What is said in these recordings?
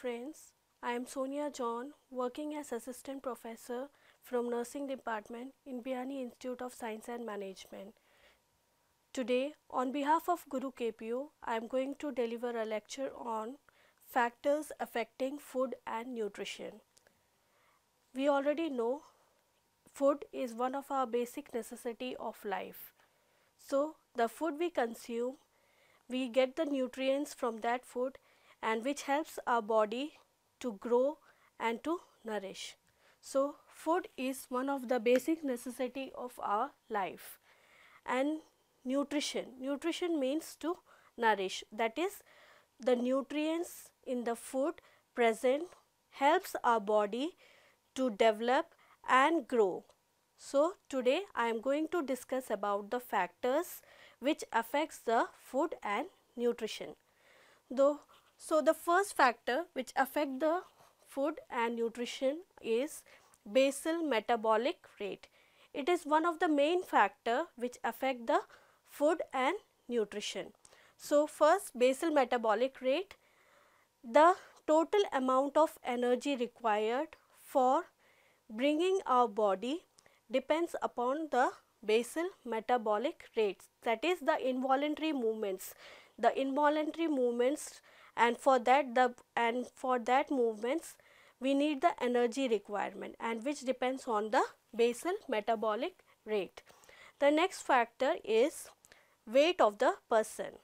friends, I am Sonia John, working as Assistant Professor from Nursing Department in Biani Institute of Science and Management. Today, on behalf of Guru KPO, I am going to deliver a lecture on factors affecting food and nutrition. We already know food is one of our basic necessity of life. So, the food we consume, we get the nutrients from that food and which helps our body to grow and to nourish. So, food is one of the basic necessity of our life. And nutrition means to nourish, that is the nutrients in the food present helps our body to develop and grow. So, today I am going to discuss about the factors which affects the food and nutrition. So, the first factor which affect the food and nutrition is basal metabolic rate. It is one of the main factor which affect the food and nutrition. So, first basal metabolic rate, the total amount of energy required for bringing our body depends upon the basal metabolic rates, that is the involuntary movements. The involuntary movements and for that movements we need the energy requirement and which depends on the basal metabolic rate. The next factor is weight of the person.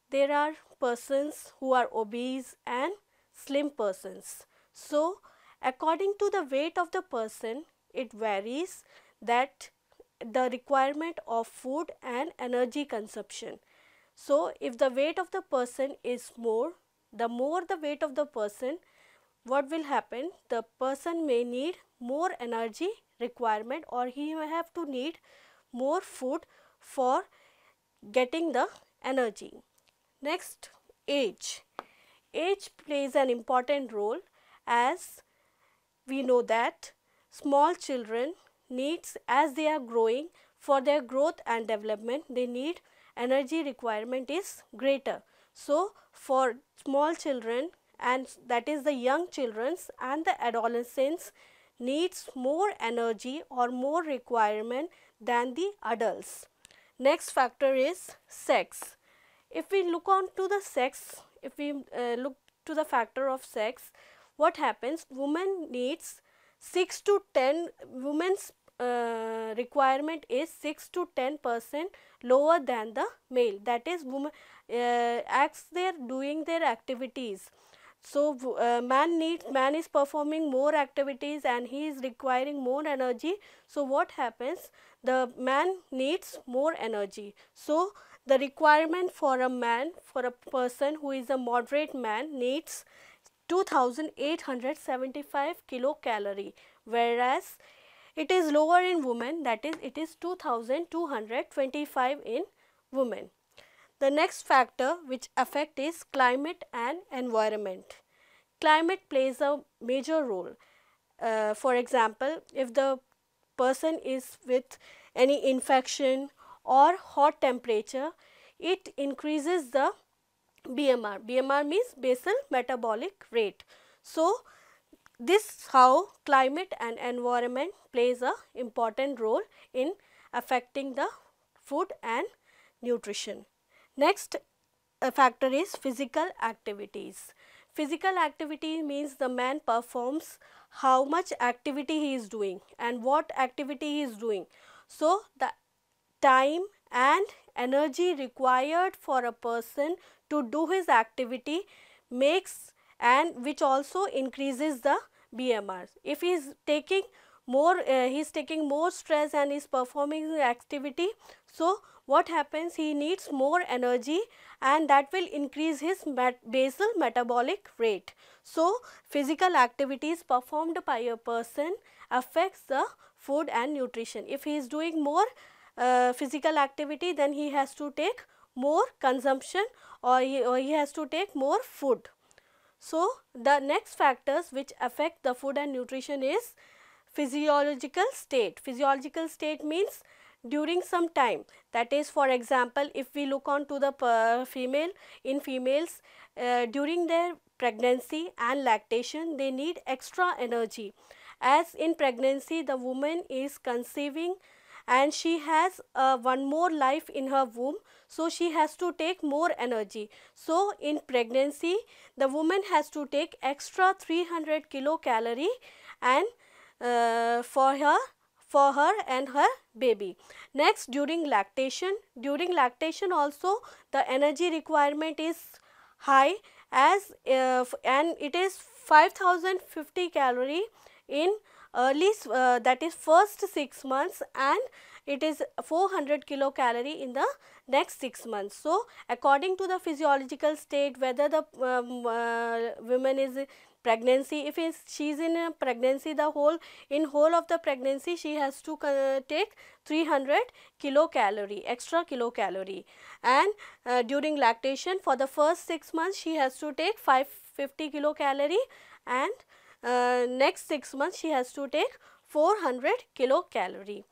There are persons who are obese and slim persons. So, according to the weight of the person, it varies that the requirement of food and energy consumption. So, if the weight of the person is more the weight of the person, what will happen? The person may need more energy requirement or he may have to need more food for getting the energy. Next, age. Age plays an important role, as we know that small children needs, as they are growing, for their growth and development they need energy requirement is greater. So, for small children, and that is the young children's and the adolescents, needs more energy or more requirement than the adults. Next factor is sex. If we look on to the sex, if we look to the factor of sex, what happens? Women needs 6 to 10, women's requirement is 6 to 10% lower than the male, that is woman as they are doing their activities. So, man is performing more activities and he is requiring more energy. So, what happens? The man needs more energy. So, the requirement for a man, for a person who is a moderate man, needs 2875 kilocalorie, whereas it is lower in women, that is it is 2225 in women. The next factor which affect is climate and environment. Climate plays a major role. For example, if the person is with any infection or hot temperature, it increases the BMR. BMR means basal metabolic rate. So, this how climate and environment plays a important role in affecting the food and nutrition. Next factor is physical activities. Physical activity means the man performs how much activity he is doing and what activity he is doing. So, the time and energy required for a person to do his activity makes, and which also increases the BMR. If he is taking more, stress and is performing the activity. So, what happens? He needs more energy and that will increase his basal metabolic rate. So, physical activities performed by a person affects the food and nutrition. If he is doing more physical activity, then he has to take more consumption or he has to take more food. So, the next factors which affect the food and nutrition is physiological state. Physiological state means during some time, that is, for example, if we look on to the females, during their pregnancy and lactation, they need extra energy, as in pregnancy the woman is conceiving and she has one more life in her womb, so she has to take more energy. So in pregnancy the woman has to take extra 300 kilocalorie and for her and her baby. Next, during lactation also the energy requirement is high, as and it is 5050 calorie in early that is first 6 months, and it is 400 kilocalorie in the next 6 months. So according to the physiological state, whether the woman is pregnancy, if she is in a pregnancy, the whole of the pregnancy she has to take 300 kilocalorie, extra kilocalorie, and during lactation for the first 6 months she has to take 550 kilocalorie, and next 6 months she has to take 400 kilocalorie.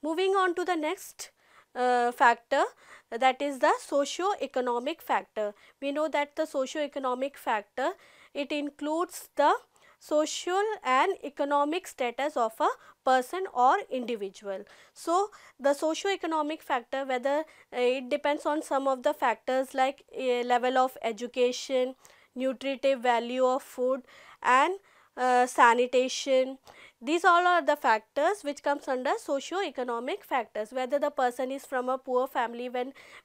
Moving on to the next factor, that is the socio-economic factor. We know that the socio-economic factor, it includes the social and economic status of a person or individual. So the socio-economic factor, whether it depends on some of the factors like level of education, nutritive value of food, and sanitation. These all are the factors which comes under socio-economic factors. Whether the person is from a poor family,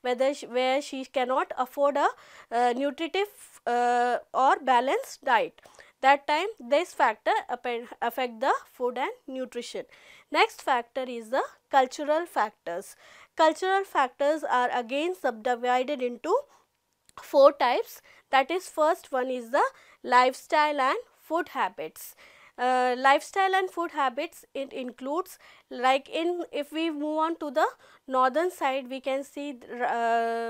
where she cannot afford a nutritive or balanced diet, that time this factor affect the food and nutrition. Next factor is the cultural factors. Cultural factors are again subdivided into 4 types. That is, first one is the lifestyle and food habits. Lifestyle and food habits, it includes, like if we move on to the northern side, we can see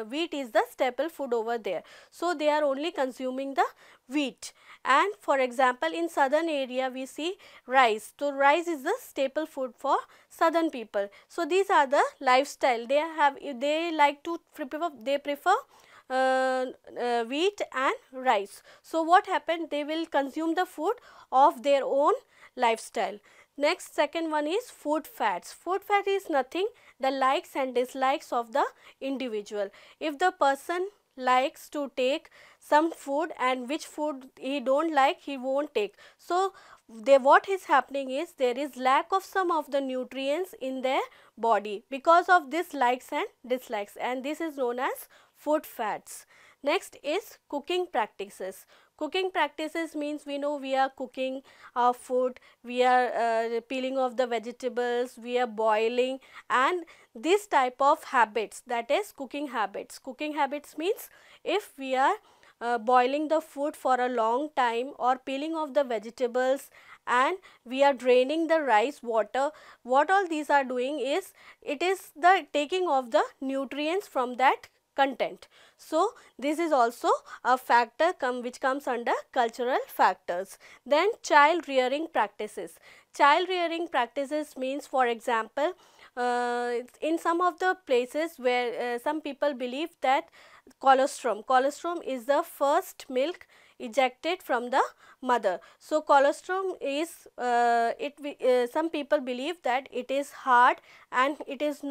wheat is the staple food over there. So they are only consuming the wheat, and for example in southern area we see rice. So rice is the staple food for southern people. So these are the lifestyle. They like to prefer wheat and rice. So what happened, they will consume the food of their own lifestyle. Next, second one is food fats. Food fat is nothing, the likes and dislikes of the individual. If the person likes to take some food and which food he don't like, he won't take. So what is happening is there is lack of some of the nutrients in their body because of this likes and dislikes, and this is known as food fats. Next is cooking practices. Cooking practices means, we know we are cooking our food, we are peeling off the vegetables, we are boiling, and this type of habits, that is cooking habits. Cooking habits means if we are boiling the food for a long time or peeling off the vegetables and we are draining the rice water, what all these are doing is, it is the taking of the nutrients from that content. So this is also a factor which comes under cultural factors. Then child rearing practices. Child rearing practices means, for example, in some of the places where some people believe that colostrum is the first milk ejected from the mother. So colostrum is some people believe that it is hard and it is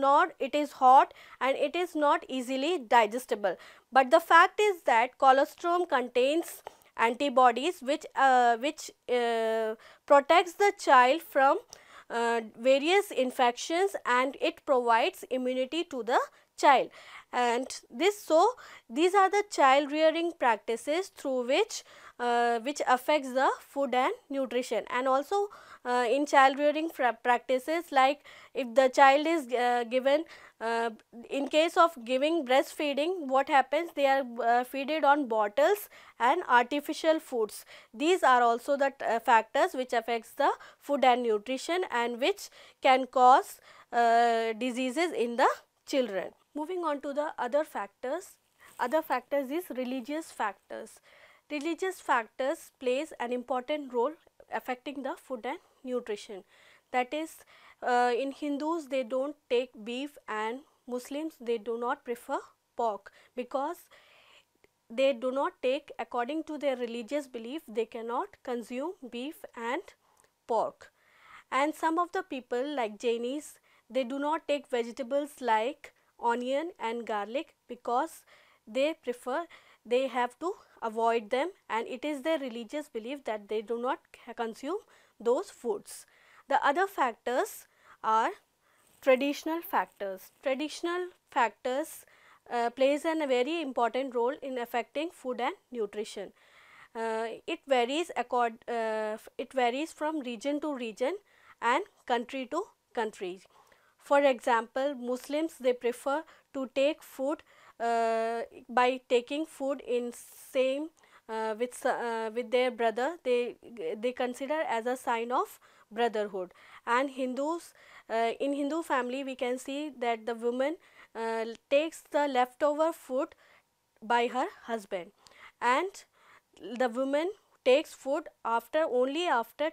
hot and it is not easily digestible, but the fact is that colostrum contains antibodies which protects the child from various infections, and it provides immunity to the child. And these are the child rearing practices through which affects the food and nutrition. And also in child rearing practices, like if the child is given in case of giving breastfeeding, what happens, they are feeded on bottles and artificial foods. These are also the factors which affects the food and nutrition and which can cause diseases in the children. Moving on to the other factors is religious factors. Religious factors plays an important role affecting the food and nutrition. That is, in Hindus they don't take beef, and Muslims they do not prefer pork, because they do not take, according to their religious belief, they cannot consume beef and pork. And some of the people like Jainis, they do not take vegetables like onion and garlic because they prefer, they have to avoid them, and it is their religious belief that they do not consume those foods. The other factors are traditional factors. Traditional factors plays a very important role in affecting food and nutrition. It varies from region to region and country to country. For example, Muslims, they prefer to take food by taking food in same with their brother. They consider as a sign of brotherhood. And Hindus, in Hindu family, we can see that the woman takes the leftover food by her husband, and the woman takes food only after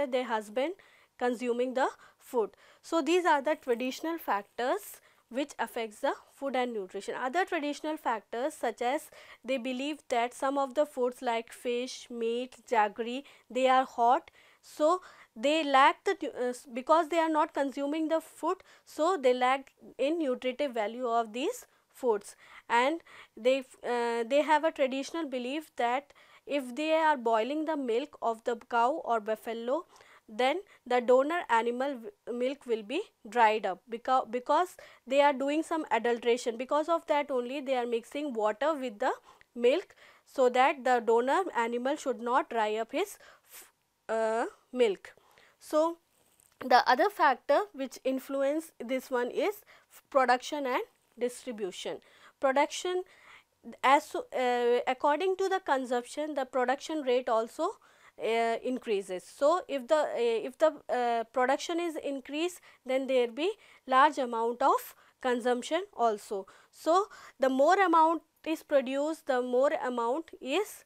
their husband consuming the food. So these are the traditional factors which affects the food and nutrition. Other traditional factors, such as they believe that some of the foods like fish, meat, jaggery, they are hot, so they lack because they are not consuming the food, so they lack in nutritive value of these foods. And they have a traditional belief that if they are boiling the milk of the cow or buffalo, then the donor animal milk will be dried up, because they are doing some adulteration. Because of that only they are mixing water with the milk, so that the donor animal should not dry up his milk. So the other factor which influence this one is production and distribution. Production, according to the consumption, the production rate also increases. So if the production is increased, then there will be large amount of consumption also. So the more amount is produced, the more amount is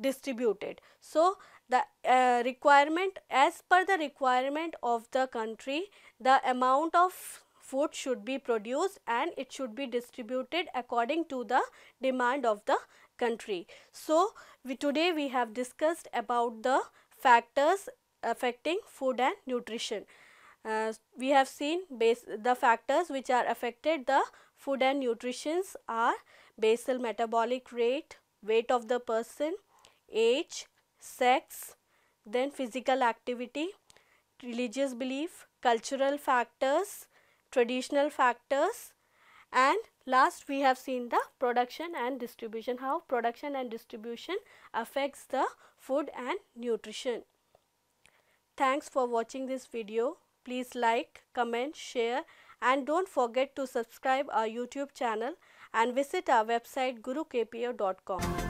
distributed. So the requirement, as per the requirement of the country, the amount of food should be produced and it should be distributed according to the demand of the country. So today we have discussed about the factors affecting food and nutrition. We have seen the factors which are affected the food and nutrition are basal metabolic rate, weight of the person, age, sex, then physical activity, religious belief, cultural factors, traditional factors, and last we have seen the production and distribution, how production and distribution affects the food and nutrition. Thanks for watching this video. Please like, comment, share, and don't forget to subscribe our YouTube channel and visit our website gurukpo.com.